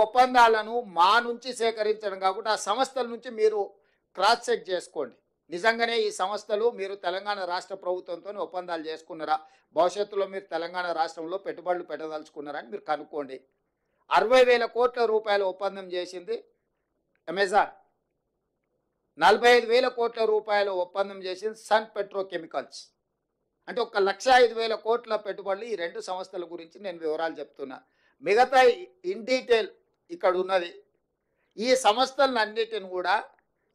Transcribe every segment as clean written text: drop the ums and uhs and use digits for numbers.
ఒప్పందాలను మా నుంచి సేకరించడం కాకుండా ఆ సంస్థల నుంచి మీరు క్రాస్ చెక్ చేసుకోండి. నిజంగానే ఈ సంస్థలు మీరు తెలంగాణ రాష్ట్ర ప్రభుత్వంతో ఒప్పందాలు చేసుకున్నారా, భవిష్యత్తులో మీరు తెలంగాణ రాష్ట్రంలో పెట్టుబడులు పెట్టదలుచుకున్నారా అని మీరు కనుక్కోండి. 60,000 కోట్ల రూపాయల ఒప్పందం చేసింది అమెజాన్, 45,000 కోట్ల రూపాయల ఒప్పందం చేసింది సన్ పెట్రోకెమికల్స్. అంటే 1,05,000 కోట్ల పెట్టుబడులు ఈ రెండు సంస్థల గురించి నేను వివరాలు చెప్తున్నా. మిగతా ఇన్ డీటెయిల్ ఇక్కడ ఉన్నది. ఈ సంస్థలన్నిటిని కూడా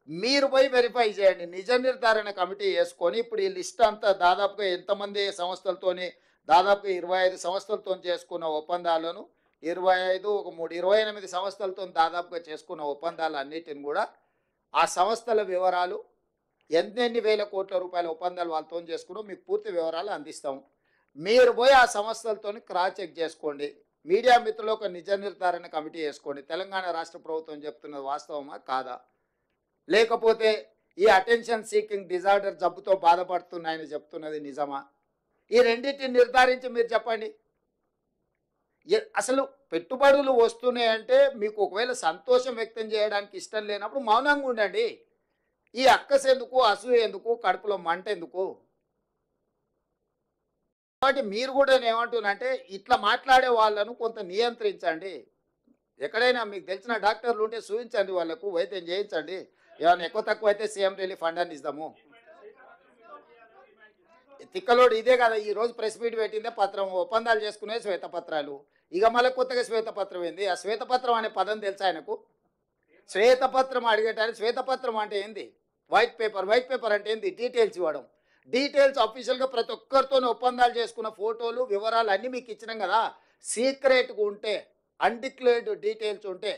మీరు పోయి వెరిఫై చేయండి. నిజ నిర్ధారణ కమిటీ వేసుకొని ఇప్పుడు ఈ లిస్ట్ అంతా దాదాపుగా ఎంతమంది సంస్థలతోని, దాదాపుగా 25 సంస్థలతో చేసుకున్న ఒప్పందాలను, 25 ఒక 3 28 సంస్థలతో దాదాపుగా చేసుకున్న ఒప్పందాలు అన్నిటిని కూడా ఆ సంస్థల వివరాలు, ఎన్ని వేల కోట్ల రూపాయల ఒప్పందాలు వాళ్ళతో చేసుకున్నా మీకు పూర్తి వివరాలు అందిస్తాం. మీరు పోయి ఆ సంస్థలతో క్రాస్ చెక్ చేసుకోండి. మీడియా మిత్రులు ఒక నిజ నిర్ధారణ కమిటీ వేసుకోండి. తెలంగాణ రాష్ట్ర ప్రభుత్వం చెప్తున్నది వాస్తవమా కాదా, లేకపోతే ఈ అటెన్షన్ సీకింగ్ డిజార్డర్ జబ్బుతో బాధపడుతున్నాయని చెప్తున్నది నిజమా, ఈ రెండింటిని నిర్ధారించి మీరు చెప్పండి. అసలు పెట్టుబడులు వస్తున్నాయంటే మీకు ఒకవేళ సంతోషం వ్యక్తం చేయడానికి ఇష్టం లేనప్పుడు మౌనంగా ఉండండి. ఈ అక్కసు ఎందుకు, అసూయ ఎందుకు, కడుపులో మంట ఎందుకు? కాబట్టి మీరు కూడా ఏమంటున్నానంటే ఇట్లా మాట్లాడే వాళ్ళను కొంత నియంత్రించండి. ఎక్కడైనా మీకు తెలిసిన డాక్టర్లు ఉంటే చూపించండి, వాళ్ళకు వైద్యం చేయించండి. ఏమైనా ఎక్కువ తక్కువ అయితే సీఎం రిలీఫ్ ఫండ్ అని ఇద్దాము. తిక్కలోడు ఇదే కదా ఈరోజు ప్రెస్ మీట్ పెట్టిందే పత్రం, ఒప్పందాలు చేసుకునే శ్వేతపత్రాలు. ఇక మళ్ళీ కొత్తగా శ్వేతపత్రం ఏంది? ఆ శ్వేతపత్రం అనే పదం తెలుసా ఆయనకు? శ్వేతపత్రం అడిగేటానికి శ్వేతపత్రం అంటే ఏంది? White paper. వైట్ పేపర్ అంటే ఏంది? డీటెయిల్స్ ఇవ్వడం. డీటెయిల్స్ అఫీషియల్గా ప్రతి ఒక్కరితో ఒప్పందాలు చేసుకున్న ఫోటోలు వివరాలు అన్నీ మీకు ఇచ్చినాం కదా. సీక్రెట్గా ఉంటే, అన్డిక్లేర్డ్ డీటెయిల్స్ ఉంటే,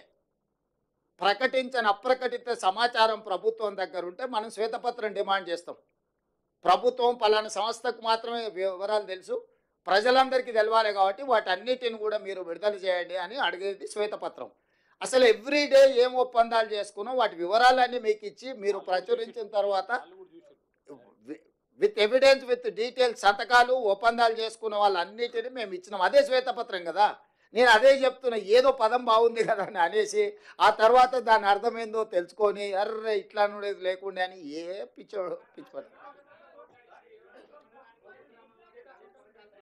ప్రకటించని అప్రకటిత సమాచారం ప్రభుత్వం దగ్గర ఉంటే మనం శ్వేతపత్రం డిమాండ్ చేస్తాం. ప్రభుత్వం పలానా సంస్థకు మాత్రమే వివరాలు తెలుసు, ప్రజలందరికీ తెలవాలి కాబట్టి వాటన్నిటిని కూడా మీరు విడుదల చేయండి అని అడిగేది శ్వేతపత్రం. అసలు ఎవ్రీడే ఏం ఒప్పందాలు చేసుకున్నా వాటి వివరాలన్నీ మీకు ఇచ్చి మీరు ప్రచురించిన తర్వాత విత్ ఎవిడెన్స్, విత్ డీటెయిల్స్, సంతకాలు, ఒప్పందాలు చేసుకున్న వాళ్ళన్నిటిని మేము ఇచ్చినాం. అదే శ్వేతపత్రం కదా. నేను అదే చెప్తున్నా, ఏదో పదం బాగుంది కదా అని అనేసి ఆ తర్వాత దాని అర్థం ఏందో తెలుసుకొని అర్రే ఇట్లా అనేది లేకుండా అని ఏ పిచ్చోడు పిచ్చిపడు.